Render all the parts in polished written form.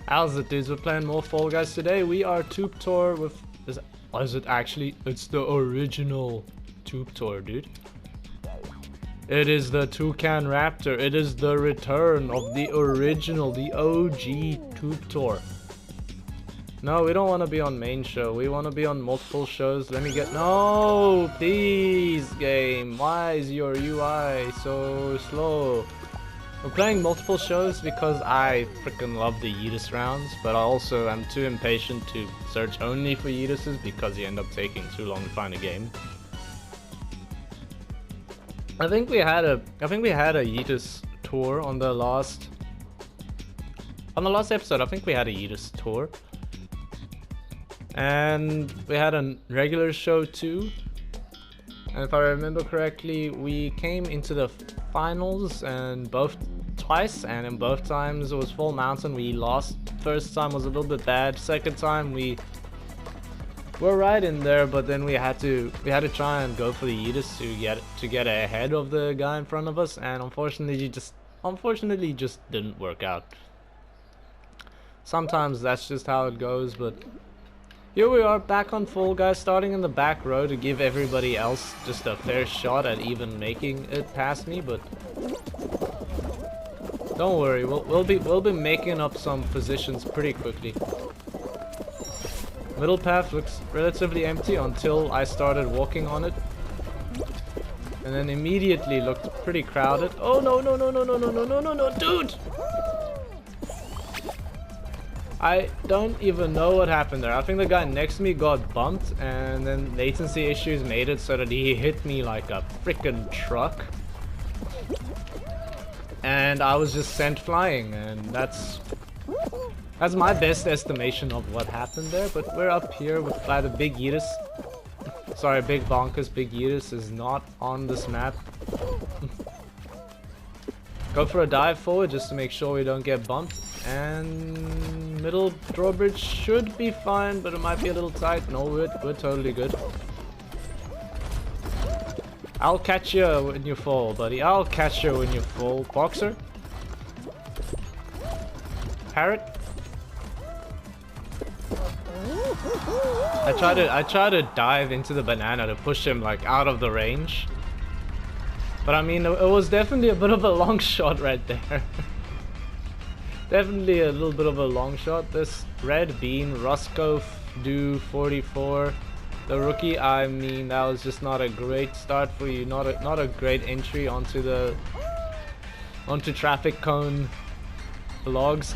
How's it, dudes? We're playing more Fall Guys today. We are Touptor with... Is it actually? It's the original Touptor, dude. It is the Toucan Raptor. It is the return of the original, the OG Touptor. No, we don't want to be on main show. We want to be on multiple shows. Let me get... No! Please, game. Why is your UI so slow? We're playing multiple shows because I freaking love the Yeetus rounds, but I also am too impatient to search only for Yeetuses because you end up taking too long to find a game. I think we had a Yeetus tour on the last episode. I think we had a Yeetus tour, and we had a regular show too. And if I remember correctly, we came into the finals and twice, and in both times it was full mountain. We lost. First time was a little bit bad. Second time we were right in there, but then we had to try and go for the Yeetus to get ahead of the guy in front of us, and unfortunately just didn't work out. Sometimes that's just how it goes, but here we are back on Fall Guys, starting in the back row to give everybody else just a fair shot at even making it past me. But don't worry, we'll be making up some positions pretty quickly. Middle path looks relatively empty until I started walking on it, and then immediately looked pretty crowded. Oh no, dude! I don't even know what happened there. I think the guy next to me got bumped, and then latency issues made it so that he hit me like a freaking truck. And I was just sent flying, and that's my best estimation of what happened there. But we're up here with the big Yeetus. Sorry, big bonkers. Big Yeetus is not on this map. Go for a dive forward just to make sure we don't get bumped. And middle drawbridge should be fine, but it might be a little tight. No, we're totally good. I'll catch you when you fall, buddy. I'll catch you when you fall. Boxer. Parrot. I try to dive into the banana to push him like out of the range. But I mean, it was definitely a bit of a long shot right there. Definitely a little bit of a long shot. This red bean, Roscoe Do 44, the rookie. I mean, that was just not a great start for you. Not a great entry onto traffic cone logs.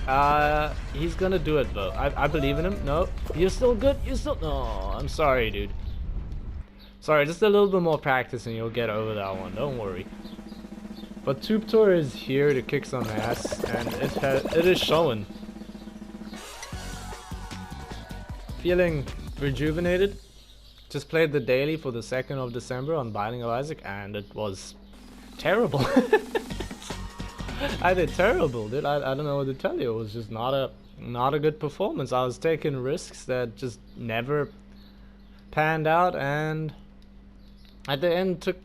He's gonna do it though. I believe in him. No, you're still good. No, I'm sorry, dude. Sorry, just a little bit more practice and you'll get over that one. Don't worry. But Touptor is here to kick some ass, and it is showing. Feeling rejuvenated. Just played the daily for the 2nd of December on Binding of Isaac, and it was terrible. I did terrible, dude. I don't know what to tell you. It was just not a good performance. I was taking risks that just never panned out, and at the end took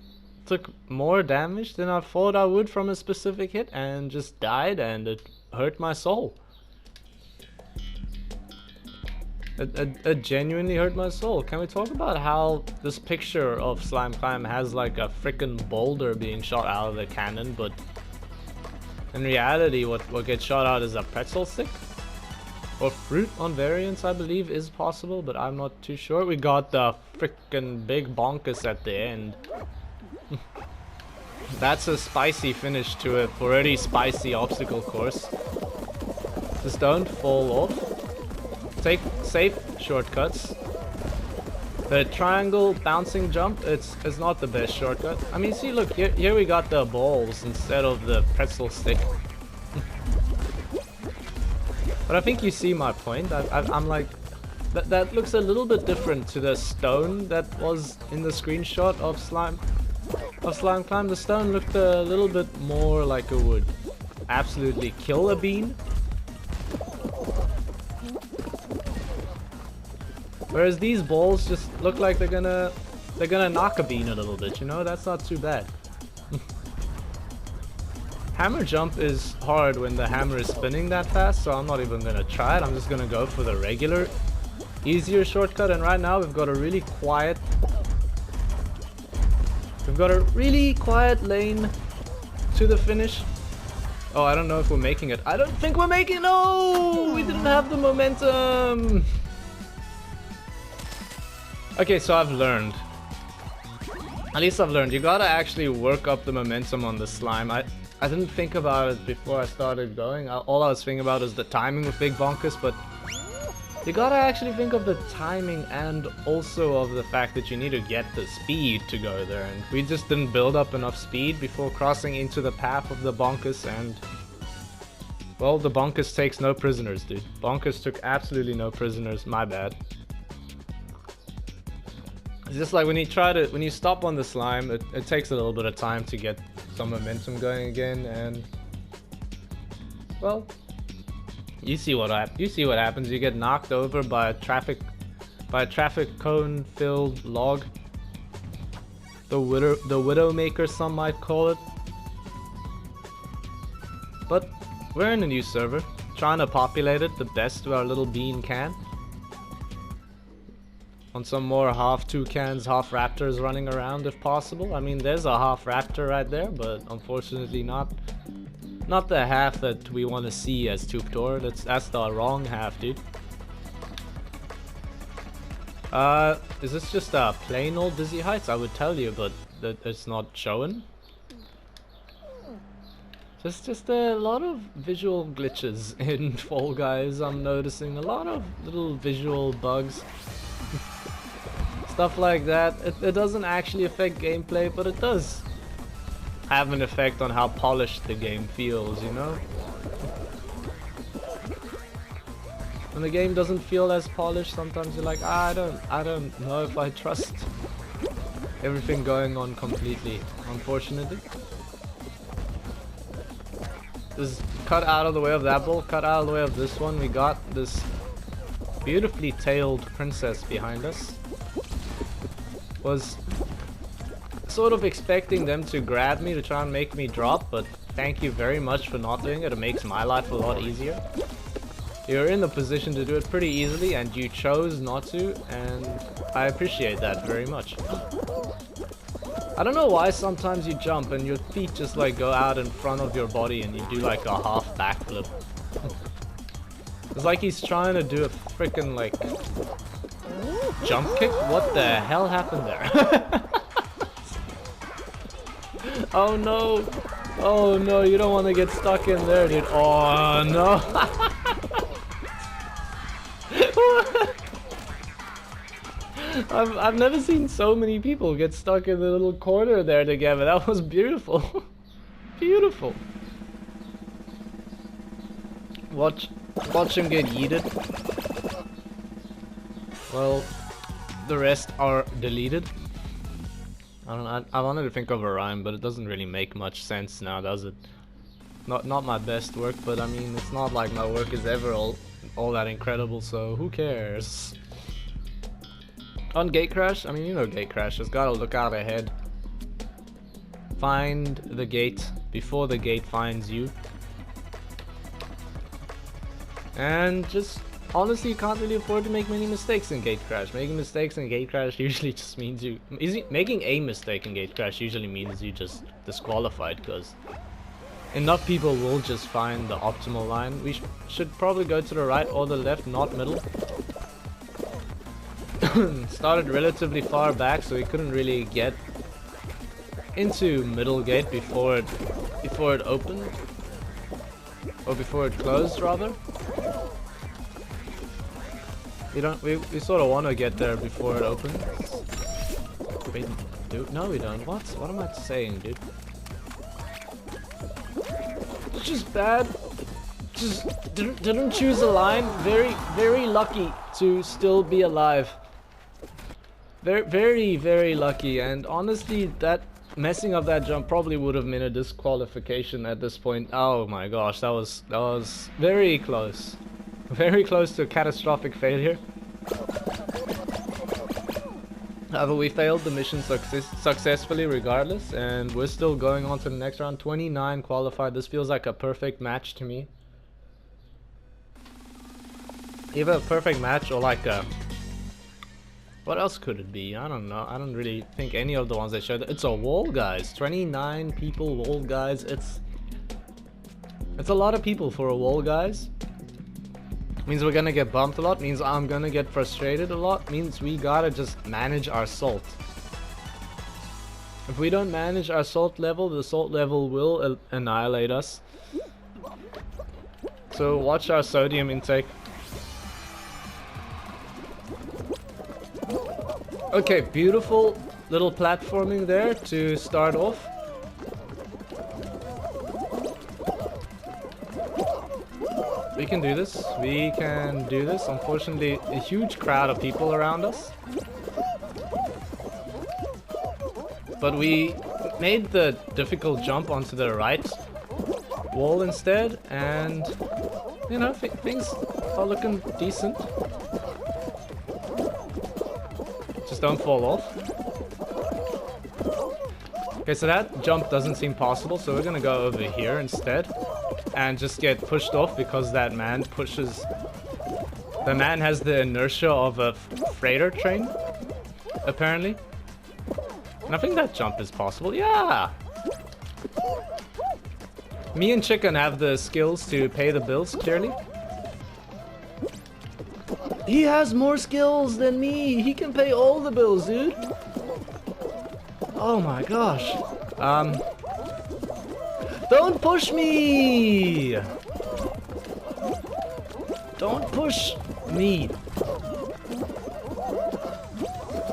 more damage than I thought I would from a specific hit, and just died, and it hurt my soul. It genuinely hurt my soul. Can we talk about how this picture of Slime Climb has like a freaking boulder being shot out of the cannon, but in reality what gets shot out is a pretzel stick? Or fruit on variants, I believe, is possible, but I'm not too sure. We got the freaking big bonkus at the end. That's a spicy finish to a already spicy obstacle course. Just don't fall off. Take safe shortcuts. The triangle bouncing jump, it's not the best shortcut. I mean, see, look, here we got the balls instead of the pretzel stick. But I think you see my point. I'm like, that looks a little bit different to the stone that was in the screenshot of Slime Climb. The stone looked a little bit more like it would absolutely kill a bean. Whereas these balls just look like they're gonna knock a bean a little bit, you know? That's not too bad. Hammer jump is hard when the hammer is spinning that fast, so I'm not even gonna try it. I'm just gonna go for the regular, easier shortcut. And right now we've got a really quiet lane to the finish. Oh, I don't know if we're making it. I don't think we're making it. No, we didn't have the momentum. Okay, so I've learned. At least I've learned. You gotta actually work up the momentum on the slime. I didn't think about it before I started going. All I was thinking about is the timing with Big Bonkus, but you gotta actually think of the timing and also of the fact that you need to get the speed to go there. And we just didn't build up enough speed before crossing into the path of the Bonkus, and well, the Bonkus takes no prisoners, dude. Bonkus took absolutely no prisoners, my bad. It's just like when you stop on the slime, it takes a little bit of time to get some momentum going again, and well, you see what happens. You get knocked over by a traffic cone filled log. The Widowmaker, some might call it. But we're in a new server, trying to populate it the best our little bean can. On some more half toucans, half raptors running around if possible. I mean, there's a half raptor right there, but unfortunately not the half that we want to see as Touptor. That's the wrong half, dude. Is this just a plain old Dizzy Heights? I would tell you, but it's not showing. Just a lot of visual glitches in Fall Guys. I'm noticing a lot of little visual bugs. Stuff like that. It doesn't actually affect gameplay, but it does have an effect on how polished the game feels, you know? When the game doesn't feel as polished, sometimes you're like, I don't know if I trust everything going on completely, unfortunately. Just cut out of the way of that ball, cut out of the way of this one. We got this beautifully tailed princess behind us. Was sort of expecting them to grab me to try and make me drop, but thank you very much for not doing it. It makes my life a lot easier. You're in the position to do it pretty easily and you chose not to, and I appreciate that very much. I don't know why sometimes you jump and your feet just like go out in front of your body and you do like a half backflip. It's like he's trying to do a freaking like jump kick. What the hell happened there? Oh no! Oh no, you don't want to get stuck in there, dude. Oh no! I've never seen so many people get stuck in the little corner there together. That was beautiful. Beautiful. Watch him get yeeted. Well, the rest are deleted. I wanted to think of a rhyme, but it doesn't really make much sense now, does it? Not my best work, but I mean, it's not like my work is ever all that incredible, so who cares? On Gate Crash, I mean, you know Gate Crash, just gotta look out ahead. Find the gate before the gate finds you. And just, honestly, you can't really afford to make many mistakes in Gate Crash. Making mistakes in Gate Crash usually just means making a mistake in Gate Crash usually means you just disqualified, because enough people will just find the optimal line. We should probably go to the right or the left, not middle. Started relatively far back, so we couldn't really get into middle gate before it opened, or before it closed rather. We sort of want to get there before it opens. Wait, dude, no we don't. What am I saying, dude? It's just bad. Just didn't choose a line. Very lucky to still be alive. Very lucky, and honestly that messing up that jump probably would have been a disqualification at this point. Oh my gosh, that was very close. Very close to a catastrophic failure. However, we failed the mission successfully regardless, and we're still going on to the next round. 29 qualified. This feels like a perfect match to me. Either a perfect match or like a... What else could it be? I don't know. I don't really think any of the ones they showed. It's a wall, guys. 29 people wall, guys. It's a lot of people for a wall, guys. Means we're gonna get bumped a lot. Means I'm gonna get frustrated a lot. Means we gotta just manage our salt. If we don't manage our salt level, the salt level will annihilate us. So watch our sodium intake. Okay, beautiful little platforming there to start off. We can do this. We can do this. Unfortunately, a huge crowd of people around us. But we made the difficult jump onto the right wall instead, and you know, things are looking decent. Just don't fall off. Okay, so that jump doesn't seem possible, so we're gonna go over here instead. And just get pushed off because that man pushes... The man has the inertia of a freighter train, apparently. And I think that jump is possible. Yeah! Me and Chicken have the skills to pay the bills, clearly. He has more skills than me! He can pay all the bills, dude! Oh my gosh. Don't push me! Don't push me.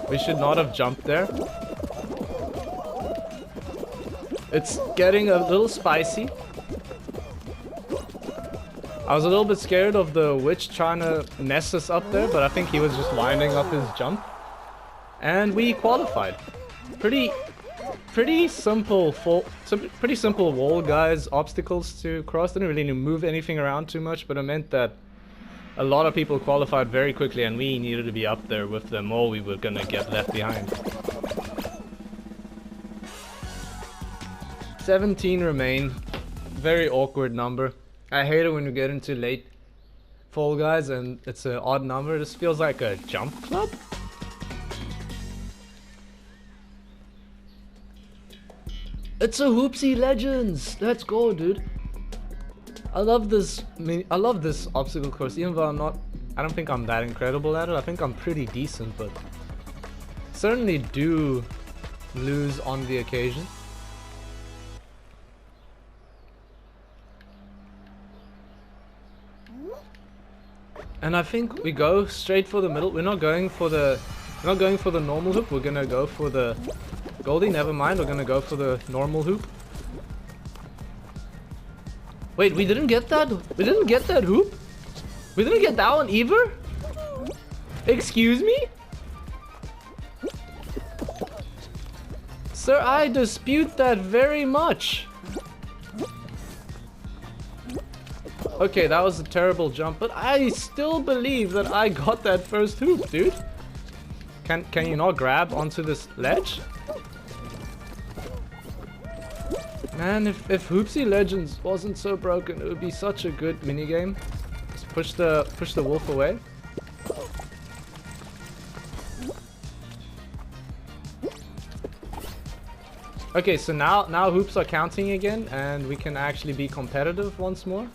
We should not have jumped there. It's getting a little spicy. I was a little bit scared of the witch trying to mess us up there, but I think he was just winding up his jump. And we qualified. Pretty simple wall, guys. Obstacles to cross. Didn't really move anything around too much, but it meant that a lot of people qualified very quickly, and we needed to be up there with them, or we were gonna get left behind. 17 remain. Very awkward number. I hate it when we get into late Fall Guys and it's an odd number. This feels like a jump club. It's a Hoopsie Legends! Let's go, dude. I love this obstacle course, even though I don't think I'm that incredible at it. I think I'm pretty decent, but certainly do lose on the occasion. And I think we go straight for the middle. We're not going for the normal hoop. We're gonna go for the Goldie. Never mind. We're gonna go for the normal hoop. Wait, we didn't get that. We didn't get that hoop. We didn't get that one either. Excuse me, sir. I dispute that very much. Okay, that was a terrible jump, but I still believe that I got that first hoop, dude. Can you not grab onto this ledge? Man, if Hoopsie Legends wasn't so broken, it would be such a good minigame. Just push the wolf away. Okay, so now hoops are counting again, and we can actually be competitive once more.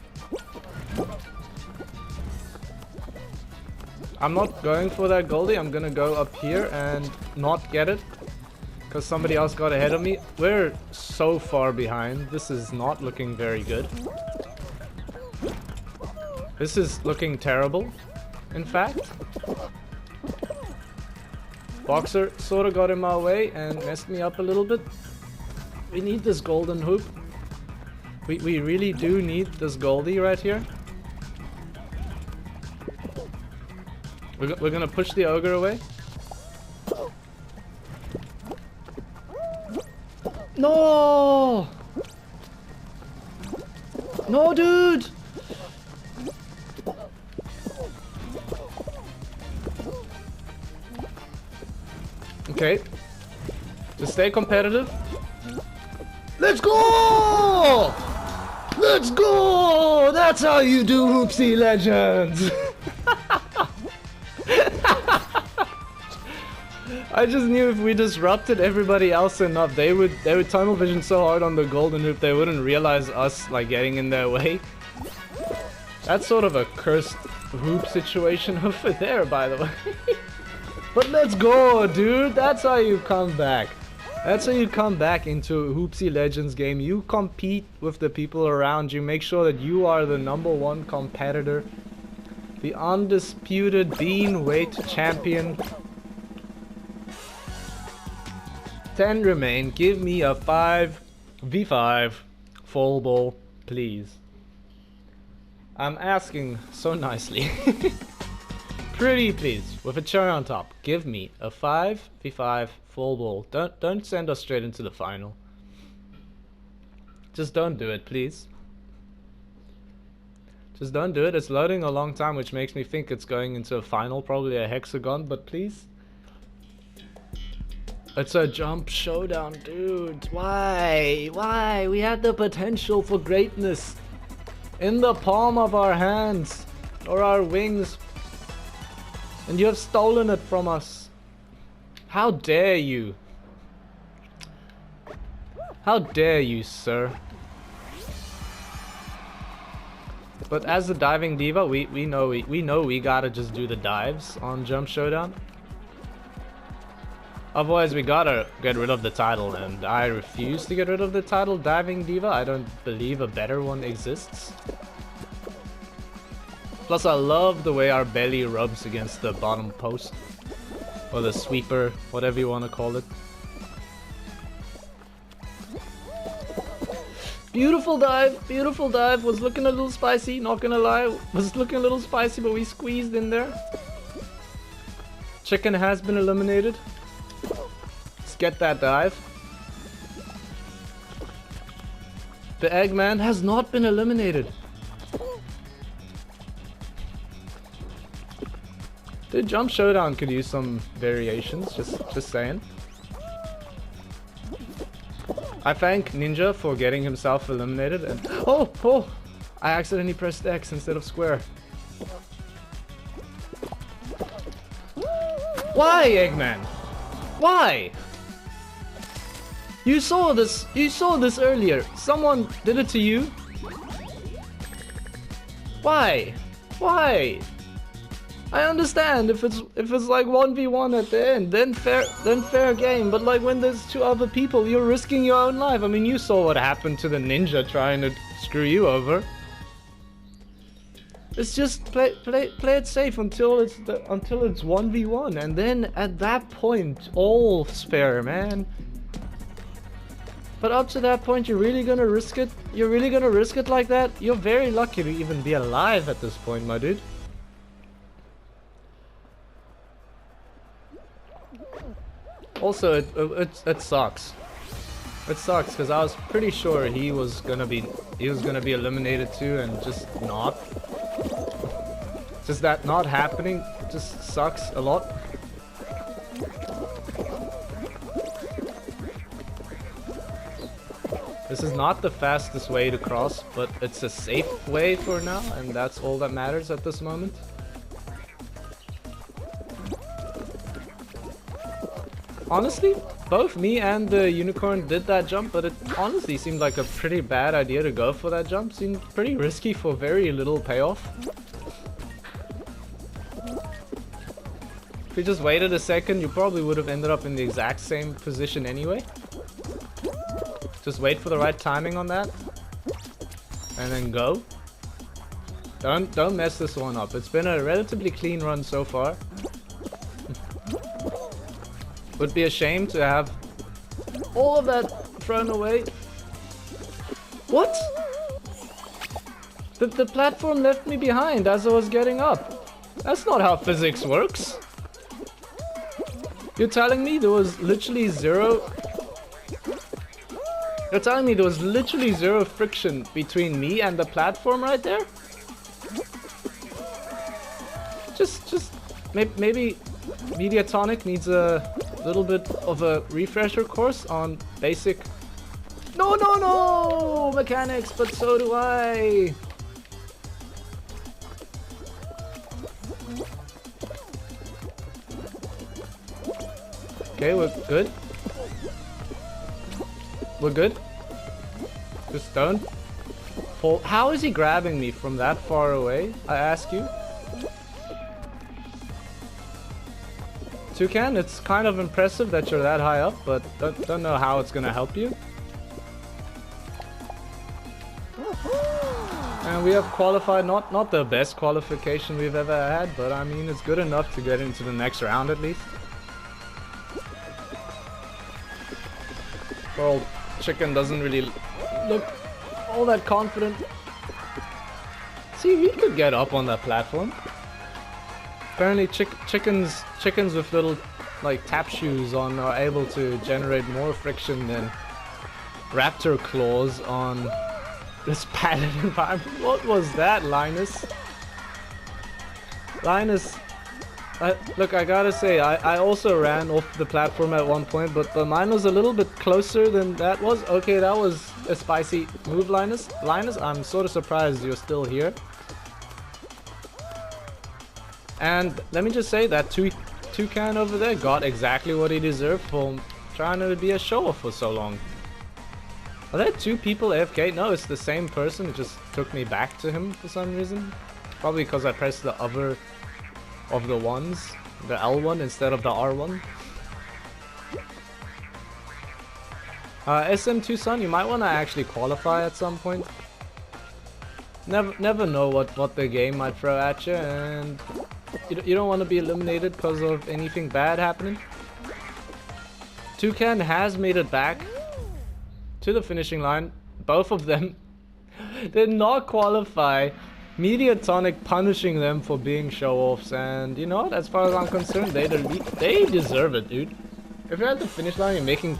I'm not going for that Goldie. I'm gonna go up here and not get it because somebody else got ahead of me. We're so far behind. This is not looking very good. This is looking terrible, in fact. Boxer sort of got in my way and messed me up a little bit. We need this golden hoop. We really do need this Goldie right here. We're gonna push the ogre away. No! No, dude! Okay. Just stay competitive. Let's go! Let's go! That's how you do Hoopsie Legends! I just knew if we disrupted everybody else enough, they would tunnel vision so hard on the golden hoop they wouldn't realize us like getting in their way. That's sort of a cursed hoop situation over there, by the way. But let's go, dude! That's how you come back. That's how you come back into a Hoopsie Legends game. You compete with the people around you. Make sure that you are the #1 competitor. The undisputed bean weight champion. 10 remain. Give me a 5v5 full ball, please. I'm asking so nicely. Pretty please, with a cherry on top. Give me a 5v5 full ball. Don't send us straight into the final. Just don't do it, please. Just don't do it. It's loading a long time, which makes me think it's going into a final, probably a hexagon, but please. It's a jump showdown, dude. Why? Why? We had the potential for greatness in the palm of our hands or our wings, and you have stolen it from us. How dare you? How dare you, sir? But as the diving diva, we know we gotta just do the dives on Jump Showdown. Otherwise, we gotta get rid of the title, and I refuse to get rid of the title Diving Diva. I don't believe a better one exists. Plus, I love the way our belly rubs against the bottom post. Or the sweeper, whatever you want to call it. Beautiful dive, was looking a little spicy, not gonna lie. Was looking a little spicy, but we squeezed in there. Chicken has been eliminated. Let's get that dive. The Eggman has not been eliminated. The Jump Showdown could use some variations, just saying. I thank Ninja for getting himself eliminated and oh! I accidentally pressed X instead of square. Why, Eggman? Why? You saw this earlier. Someone did it to you. Why? Why? I understand if it's like 1v1 at the end, then fair game. But like when there's two other people, you're risking your own life. I mean, you saw what happened to the ninja trying to screw you over. It's just play it safe until it's 1v1, and then at that point, all's fair, man. But up to that point, you're really gonna risk it? You're really gonna risk it like that? You're very lucky to even be alive at this point, my dude. Also, it sucks. It sucks because I was pretty sure he was gonna be eliminated too, and just not. Just that not happening just sucks a lot. This is not the fastest way to cross, but it's a safe way for now, and that's all that matters at this moment. Honestly, both me and the unicorn did that jump, but it honestly seemed like a pretty bad idea to go for that jump. Seemed pretty risky for very little payoff. If you just waited a second, you probably would have ended up in the exact same position anyway. Just wait for the right timing on that, and then go. Don't mess this one up. It's been a relatively clean run so far. Would be a shame to have all of that thrown away. What? The platform left me behind as I was getting up. That's not how physics works. You're telling me there was literally zero... You're telling me there was literally zero friction between me and the platform right there? Just maybe Mediatonic needs a little bit of a refresher course on basic... No! Mechanics, but so do I! Okay, we're good. We're good. Just stone. How is he grabbing me from that far away, I ask you? Toucan, it's kind of impressive that you're that high up, but don't know how it's gonna help you. And we have qualified, not the best qualification we've ever had, but I mean it's good enough to get into the next round at least. Well, chicken doesn't really look all that confident. See, we could get up on that platform. Apparently chickens with little like tap shoes on are able to generate more friction than raptor claws on this padded environment. What was that, Linus? Linus, look, I gotta say, I also ran off the platform at one point, but mine was a little bit closer than that was. Okay, that was a spicy move, Linus. Linus, I'm sort of surprised you're still here. And let me just say that Toucan over there got exactly what he deserved for trying to be a show-off for so long. Are there two people AFK? No, it's the same person. It just took me back to him for some reason. Probably because I pressed the other of the ones, the L1 instead of the R1. SM2 Sun, you might want to actually qualify at some point. Never know what the game might throw at you, and you don't want to be eliminated because of anything bad happening. Toucan has made it back to the finishing line. Both of them did not qualify. Mediatonic punishing them for being show-offs, and you know what? As far as I'm concerned, they deserve it, dude. If you're at the finish line, you're making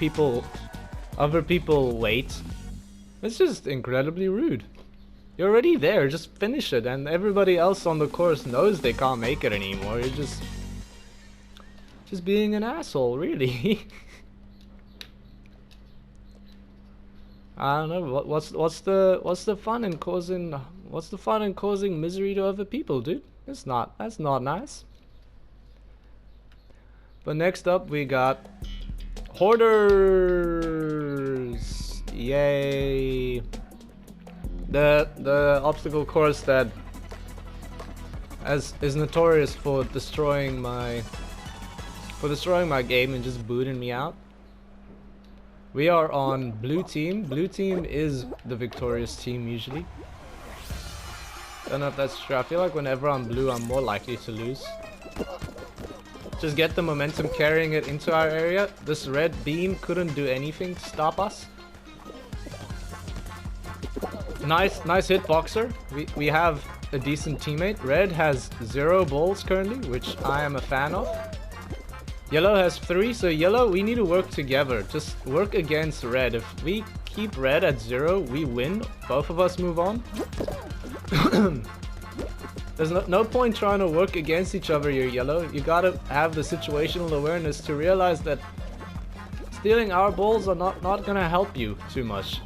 other people wait. It's just incredibly rude. You're already there, just finish it, and everybody else on the course knows they can't make it anymore. You're just being an asshole, really. I don't know. What's the fun in causing misery to other people, dude? That's not nice. But next up we got Hoarders. Yay! The obstacle course that is notorious for destroying my game and just booting me out. We are on blue team. Blue team is the victorious team usually. Don't know if that's true. I feel like whenever I'm blue, I'm more likely to lose. Just get the momentum carrying it into our area. This red beam couldn't do anything to stop us. Nice hit, Boxer. We have a decent teammate. Red has 0 balls currently, which I am a fan of. Yellow has 3, so yellow, we need to work together. Just work against red. If we keep red at 0, we win. Both of us move on. There's no point trying to work against each other here, yellow. You gotta have the situational awareness to realize that stealing our balls are not gonna help you too much.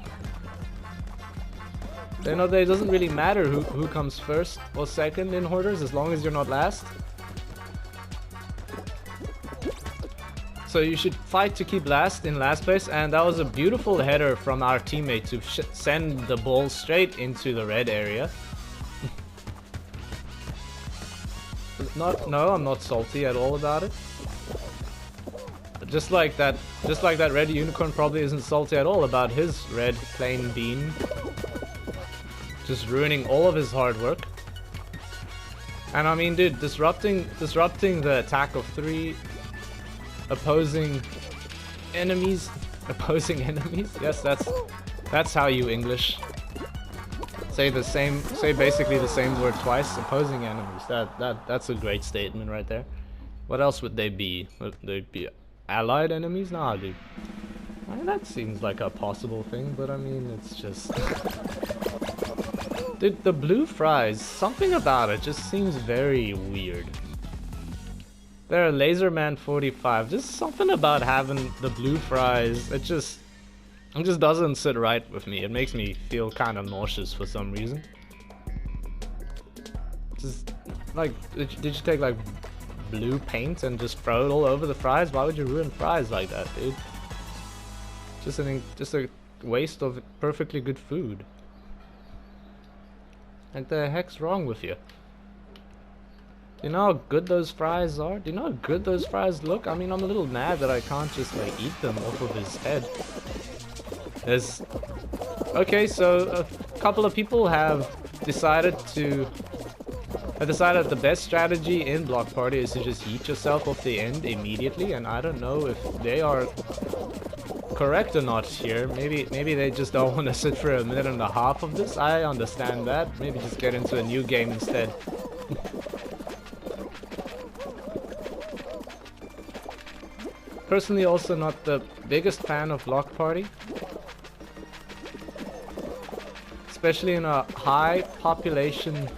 You know, it doesn't really matter who comes first or second in Hoarders as long as you're not last. So you should fight to keep in last place, and that was a beautiful header from our teammate to send the ball straight into the red area. No, I'm not salty at all about it. Just like that red unicorn probably isn't salty at all about his red plain bean. Just ruining all of his hard work. And I mean, dude, disrupting the attack of 3 opposing enemies. Yes, that's how you English. Say basically the same word twice. Opposing enemies. That's a great statement right there. What else would they be? Would they be allied enemies? Nah, dude. I mean, that seems like a possible thing, but I mean, it's just... Dude, the blue fries, something about it just seems very weird. They're Laserman 45. Just something about having the blue fries. It just doesn't sit right with me. It makes me feel kind of nauseous for some reason. Just like, did you take like blue paint and just throw it all over the fries? Why would you ruin fries like that, dude? Just a waste of perfectly good food. Like, the heck's wrong with you? Do you know how good those fries are? Do you know how good those fries look? I mean, I'm a little mad that I can't just like eat them off of his head. There's... Okay, so a couple of people have decided that the best strategy in Block Party is to just eat yourself off the end immediately, and I don't know if they are correct or not here. Maybe they just don't want to sit for a minute and a half of this. I understand that. Maybe just get into a new game instead. Personally, also not the biggest fan of Block Party. Especially in a high population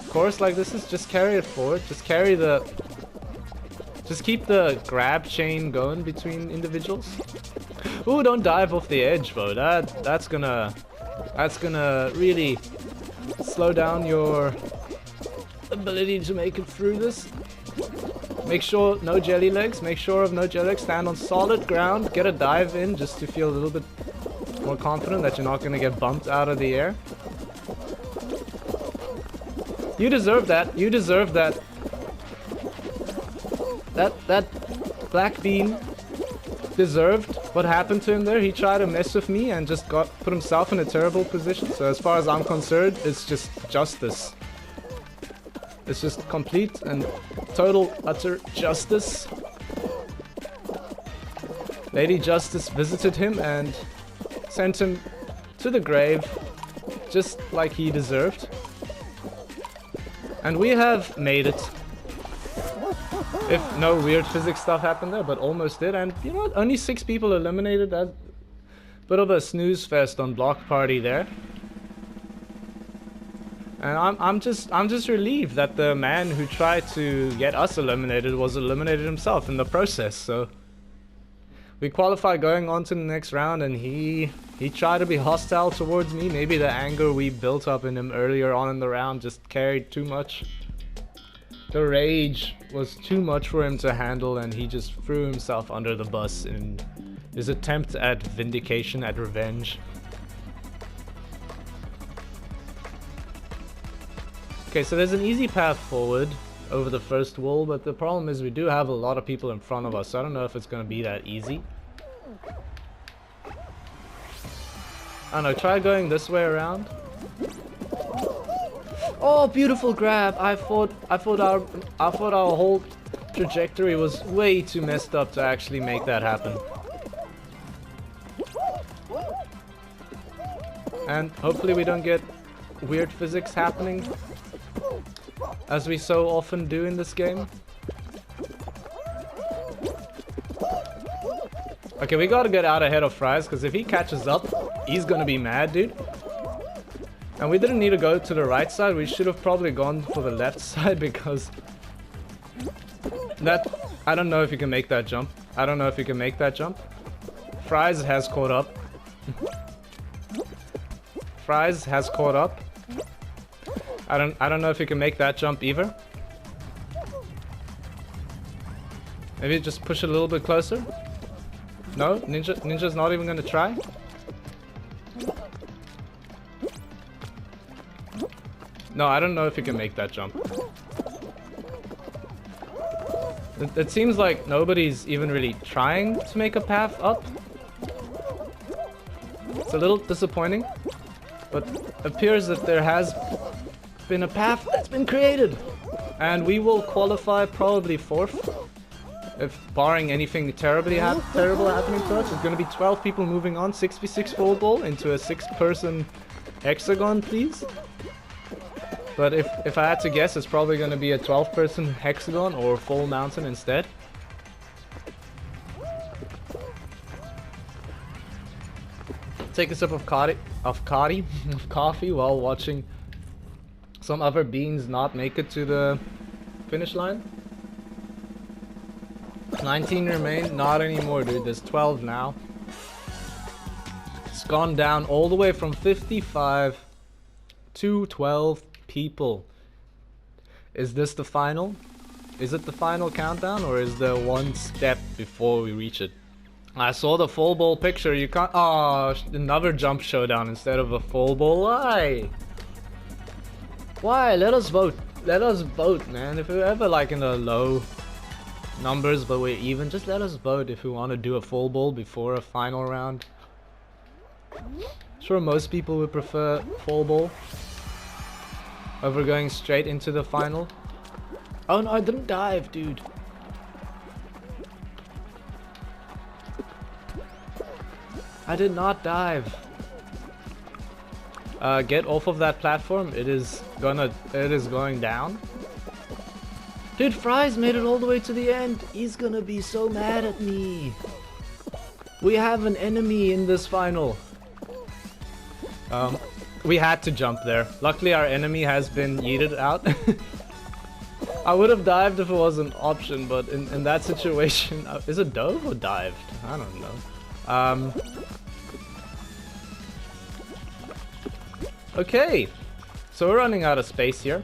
course like this. Is just carry it forward. Just keep the grab chain going between individuals. Ooh, don't dive off the edge, bro. That's gonna really slow down your ability to make it through this. Make sure no jelly legs. Make sure of no jelly legs. Stand on solid ground. Get a dive in just to feel a little bit more confident that you're not gonna get bumped out of the air. You deserve that. You deserve that. That black bean deserved what happened to him there. He tried to mess with me and just put himself in a terrible position. So as far as I'm concerned, it's just justice. It's just complete and total utter justice. Lady Justice visited him and sent him to the grave, just like he deserved. And we have made it. If no weird physics stuff happened there, but almost did. And you know, only 6 people eliminated. That bit of a snooze fest on Block Party there. And I'm just relieved that the man who tried to get us eliminated was eliminated himself in the process. So we qualified going on to the next round, and he tried to be hostile towards me. Maybe the anger we built up in him earlier on in the round just carried too much. The rage was too much for him to handle, and he just threw himself under the bus in his attempt at vindication, at revenge. Okay, so there's an easy path forward over the first wall, but the problem is we do have a lot of people in front of us, so I don't know if it's going to be that easy. I don't know, try going this way around. Oh, beautiful grab! I thought our whole trajectory was way too messed up to actually make that happen. And hopefully we don't get weird physics happening, as we so often do in this game. Okay, we gotta get out ahead of Fries, because if he catches up, he's gonna be mad, dude. And we didn't need to go to the right side. We should have probably gone for the left side, because that... I don't know if you can make that jump. I don't know if you can make that jump. Fries has caught up. Fries has caught up. I don't know if you can make that jump either. Maybe just push it a little bit closer. No, Ninja's not even gonna try. No, I don't know if you can make that jump. It seems like nobody's even really trying to make a path up. It's a little disappointing, but it appears that there has been a path that's been created, and we will qualify probably 4th, if barring anything terrible happening to us. There's going to be 12 people moving on. 6v6 full ball into a 6-person hexagon, please. But if I had to guess, it's probably going to be a 12-person hexagon or full mountain instead. Take a sip of coffee while watching some other beans not make it to the finish line. 19 remain, not anymore, dude. There's 12 now. It's gone down all the way from 55 to 12 people. Is this the final? Is it the final countdown, or is there one step before we reach it? I saw the full bowl picture. You can't. Oh, another jump showdown instead of a full bowl. Why? Why? Let us vote. Let us vote, man. If we're ever like in the low numbers but we're even, just let us vote if we want to do a full bowl before a final round. Sure, most people would prefer full bowl over going straight into the final. Oh no, I didn't dive, dude. I did not dive. Get off of that platform. It is going down. Dude, Fry's made it all the way to the end. He's gonna be so mad at me. We have an enemy in this final. We had to jump there. Luckily our enemy has been yeeted out. I would have dived if it was an option, but in that situation... is it dove or dived? I don't know. Okay, so we're running out of space here.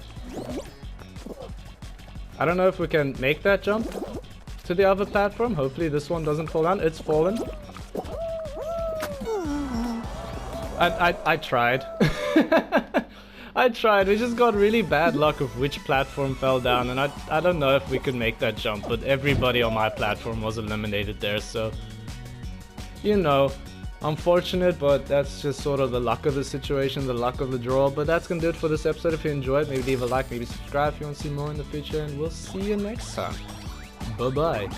I don't know if we can make that jump to the other platform. Hopefully this one doesn't fall down. It's fallen. I tried. I tried. We just got really bad luck of which platform fell down, and I don't know if we could make that jump, but everybody on my platform was eliminated there, so you know, unfortunate, but that's just sort of the luck of the situation, the luck of the draw. But that's gonna do it for this episode. If you enjoyed, maybe leave a like, maybe subscribe if you want to see more in the future, and we'll see you next time. Bye bye.